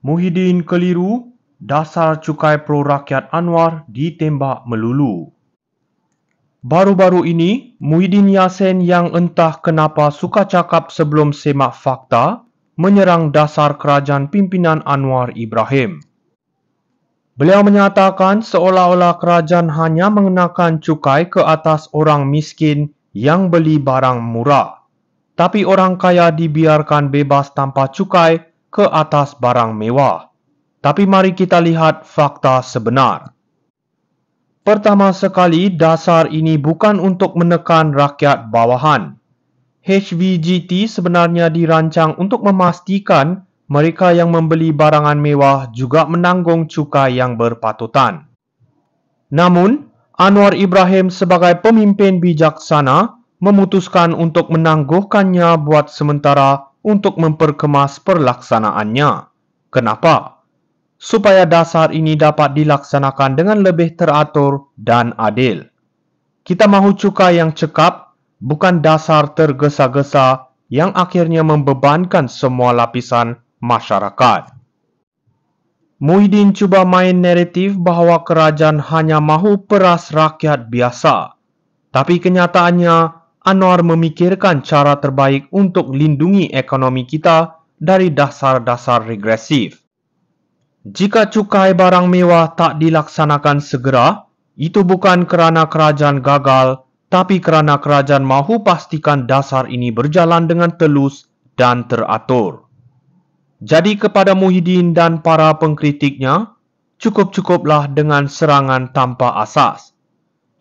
Muhyiddin keliru, dasar cukai pro rakyat Anwar ditembak melulu. Baru-baru ini, Muhyiddin Yassin yang entah kenapa suka cakap sebelum semak fakta, menyerang dasar kerajaan pimpinan Anwar Ibrahim. Beliau menyatakan seolah-olah kerajaan hanya mengenakan cukai ke atas orang miskin yang beli barang murah, tapi orang kaya dibiarkan bebas tanpa cukai ke atas barang mewah. Tapi mari kita lihat fakta sebenar. Pertama sekali, dasar ini bukan untuk menekan rakyat bawahan. HVGT sebenarnya dirancang untuk memastikan mereka yang membeli barangan mewah juga menanggung cukai yang berpatutan. Namun, Anwar Ibrahim sebagai pemimpin bijaksana memutuskan untuk menangguhkannya buat sementara untuk memperkemas perlaksanaannya. Kenapa? Supaya dasar ini dapat dilaksanakan dengan lebih teratur dan adil. Kita mahu cukai yang cekap, bukan dasar tergesa-gesa yang akhirnya membebankan semua lapisan masyarakat. Muhyiddin cuba main naratif bahawa kerajaan hanya mahu peras rakyat biasa. Tapi kenyataannya, Anwar memikirkan cara terbaik untuk lindungi ekonomi kita dari dasar-dasar regresif. Jika cukai barang mewah tak dilaksanakan segera, itu bukan kerana kerajaan gagal, tapi kerana kerajaan mahu pastikan dasar ini berjalan dengan telus dan teratur. Jadi kepada Muhyiddin dan para pengkritiknya, cukup-cukuplah dengan serangan tanpa asas.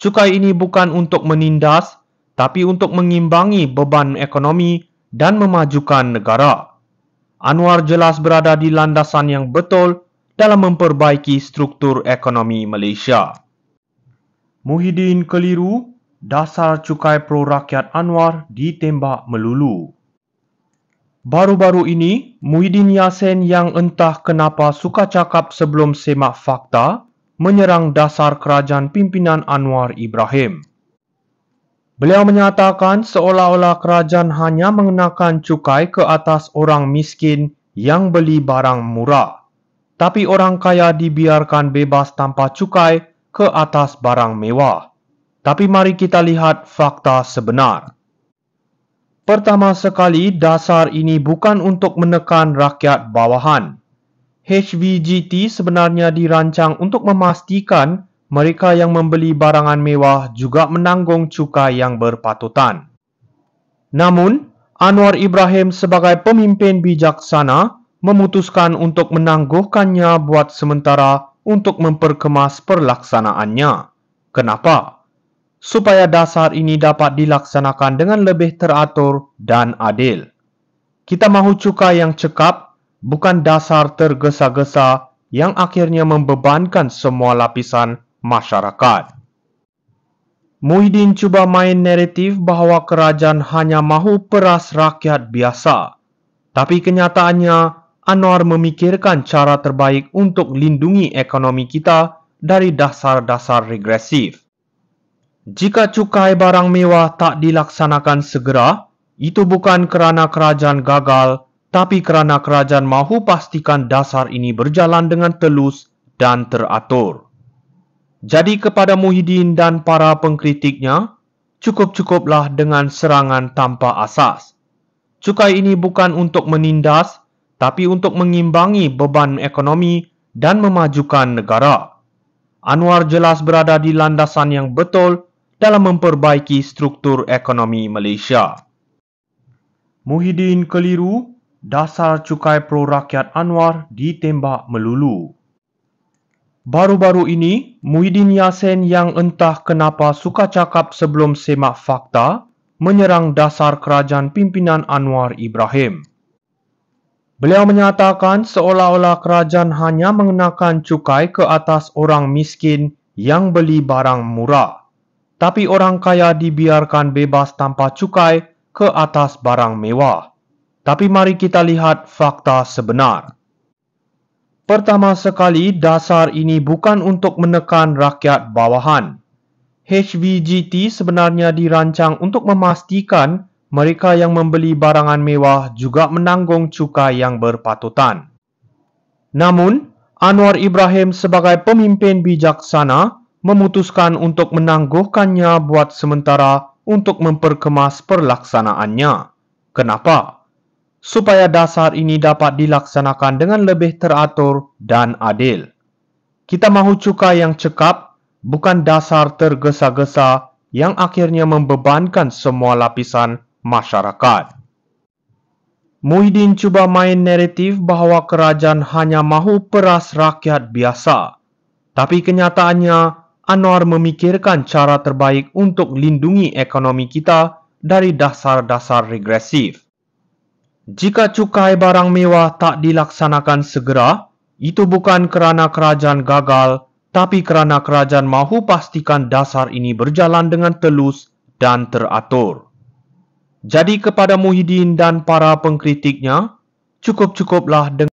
Cukai ini bukan untuk menindas, tapi untuk mengimbangi beban ekonomi dan memajukan negara. Anwar jelas berada di landasan yang betul dalam memperbaiki struktur ekonomi Malaysia. Muhyiddin keliru, dasar cukai pro rakyat Anwar ditembak melulu. Baru-baru ini, Muhyiddin Yassin yang entah kenapa suka cakap sebelum semak fakta, menyerang dasar kerajaan pimpinan Anwar Ibrahim. Beliau menyatakan seolah-olah kerajaan hanya mengenakan cukai ke atas orang miskin yang beli barang murah, tapi orang kaya dibiarkan bebas tanpa cukai ke atas barang mewah. Tapi mari kita lihat fakta sebenar. Pertama sekali, dasar ini bukan untuk menekan rakyat bawahan. HVGT sebenarnya dirancang untuk memastikan mereka yang membeli barangan mewah juga menanggung cukai yang berpatutan. Namun, Anwar Ibrahim sebagai pemimpin bijaksana memutuskan untuk menangguhkannya buat sementara untuk memperkemas perlaksanaannya. Kenapa? Supaya dasar ini dapat dilaksanakan dengan lebih teratur dan adil. Kita mahu cukai yang cekap, bukan dasar tergesa-gesa yang akhirnya membebankan semua lapisan masyarakat. Muhyiddin cuba main naratif bahawa kerajaan hanya mahu peras rakyat biasa. Tapi kenyataannya, Anwar memikirkan cara terbaik untuk lindungi ekonomi kita dari dasar-dasar regresif. Jika cukai barang mewah tak dilaksanakan segera, itu bukan kerana kerajaan gagal, tapi kerana kerajaan mahu pastikan dasar ini berjalan dengan telus dan teratur. Jadi kepada Muhyiddin dan para pengkritiknya, cukup-cukuplah dengan serangan tanpa asas. Cukai ini bukan untuk menindas, tapi untuk mengimbangi beban ekonomi dan memajukan negara. Anwar jelas berada di landasan yang betul dalam memperbaiki struktur ekonomi Malaysia. Muhyiddin keliru, dasar cukai pro rakyat Anwar ditembak melulu. Baru-baru ini, Muhyiddin Yassin yang entah kenapa suka cakap sebelum semak fakta, menyerang dasar kerajaan pimpinan Anwar Ibrahim. Beliau menyatakan seolah-olah kerajaan hanya mengenakan cukai ke atas orang miskin yang beli barang murah, tapi orang kaya dibiarkan bebas tanpa cukai ke atas barang mewah. Tapi mari kita lihat fakta sebenar. Pertama sekali, dasar ini bukan untuk menekan rakyat bawahan. HVGT sebenarnya dirancang untuk memastikan mereka yang membeli barangan mewah juga menanggung cukai yang berpatutan. Namun, Anwar Ibrahim sebagai pemimpin bijaksana memutuskan untuk menangguhkannya buat sementara untuk memperkemas perlaksanaannya. Kenapa? Supaya dasar ini dapat dilaksanakan dengan lebih teratur dan adil. Kita mahu cukai yang cekap, bukan dasar tergesa-gesa yang akhirnya membebankan semua lapisan masyarakat. Muhyiddin cuba main naratif bahawa kerajaan hanya mahu peras rakyat biasa. Tapi kenyataannya, Anwar memikirkan cara terbaik untuk lindungi ekonomi kita dari dasar-dasar regresif. Jika cukai barang mewah tak dilaksanakan segera, itu bukan kerana kerajaan gagal, tapi kerana kerajaan mahu pastikan dasar ini berjalan dengan telus dan teratur. Jadi kepada Muhyiddin dan para pengkritiknya, cukup-cukuplah dengan